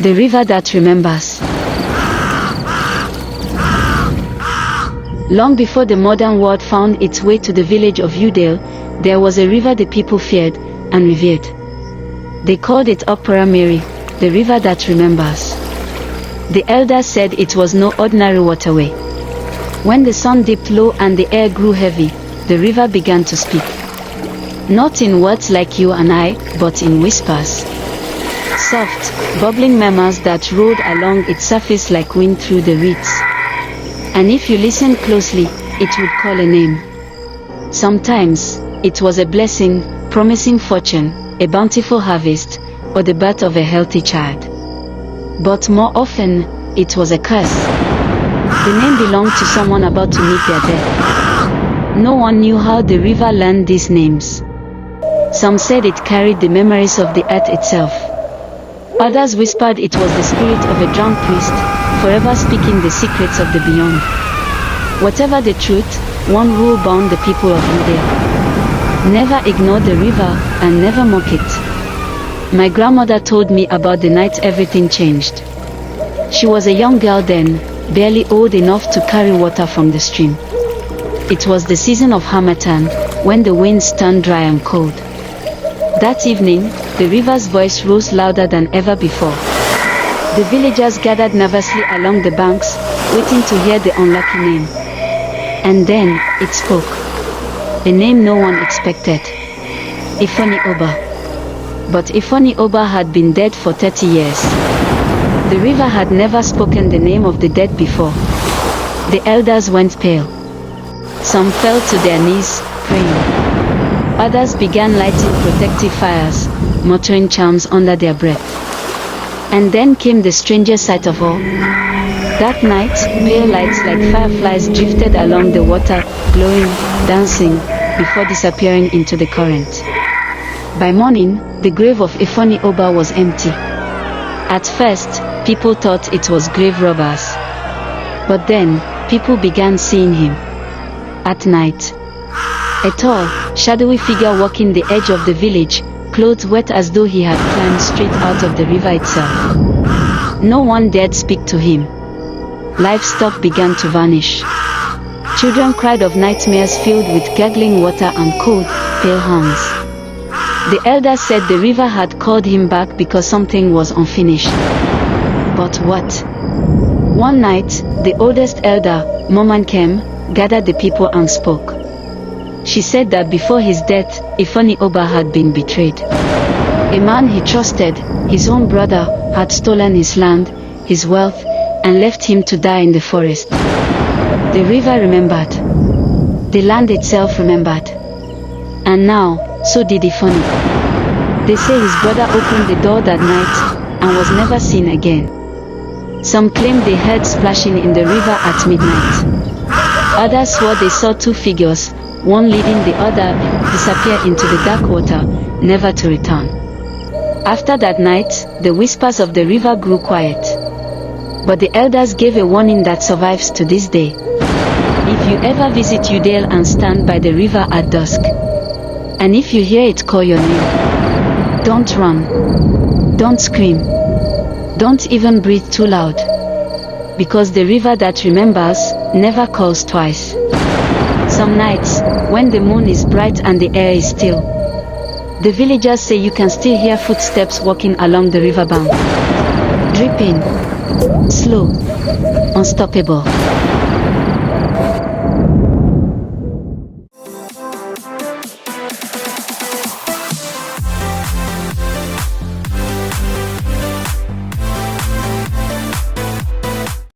The river that remembers. Long before the modern world found its way to the village of Udale, there was a river the people feared and revered. They called it Okpara Mmiri, the river that remembers. The elders said it was no ordinary waterway. When the sun dipped low and the air grew heavy, the river began to speak. Not in words like you and I, but in whispers. Soft, bubbling murmurs that rolled along its surface like wind through the reeds. And if you listened closely, it would call a name. Sometimes, it was a blessing, promising fortune, a bountiful harvest, or the birth of a healthy child. But more often, it was a curse. The name belonged to someone about to meet their death. No one knew how the river learned these names. Some said it carried the memories of the earth itself. Others whispered it was the spirit of a drowned priest, forever speaking the secrets of the beyond. Whatever the truth, one rule bound the people of Udale: never ignore the river and never mock it. My grandmother told me about the night everything changed. She was a young girl then, barely old enough to carry water from the stream. It was the season of harmattan, when the winds turned dry and cold. That evening, the river's voice rose louder than ever before. The villagers gathered nervously along the banks, waiting to hear the unlucky name. And then, it spoke. A name no one expected. Ifoni Oba. But Ifoni Oba had been dead for 30 years. The river had never spoken the name of the dead before. The elders went pale. Some fell to their knees, praying. Others began lighting protective fires, muttering charms under their breath. And then came the strangest sight of all. That night, pale lights like fireflies drifted along the water, glowing, dancing, before disappearing into the current. By morning, the grave of Ifoni Oba was empty. At first, people thought it was grave robbers. But then, people began seeing him. At night, a tall, shadowy figure walking the edge of the village, clothes wet as though he had climbed straight out of the river itself. No one dared speak to him. Livestock began to vanish. Children cried of nightmares filled with gurgling water and cold, pale hands. The elders said the river had called him back because something was unfinished. But what? One night, the oldest elder, Moman came, gathered the people and spoke. She said that before his death, Ifoni Oba had been betrayed. A man he trusted, his own brother, had stolen his land, his wealth, and left him to die in the forest. The river remembered. The land itself remembered. And now, so did Ifoni. They say his brother opened the door that night, and was never seen again. Some claimed they heard splashing in the river at midnight. Others swore they saw two figures, one leading the other, disappear into the dark water, never to return. After that night, the whispers of the river grew quiet. But the elders gave a warning that survives to this day. If you ever visit Udale and stand by the river at dusk, and if you hear it call your name, don't run, don't scream, don't even breathe too loud. Because the river that remembers never calls twice. Some nights, when the moon is bright and the air is still, the villagers say you can still hear footsteps walking along the riverbank. Dripping, slow, unstoppable.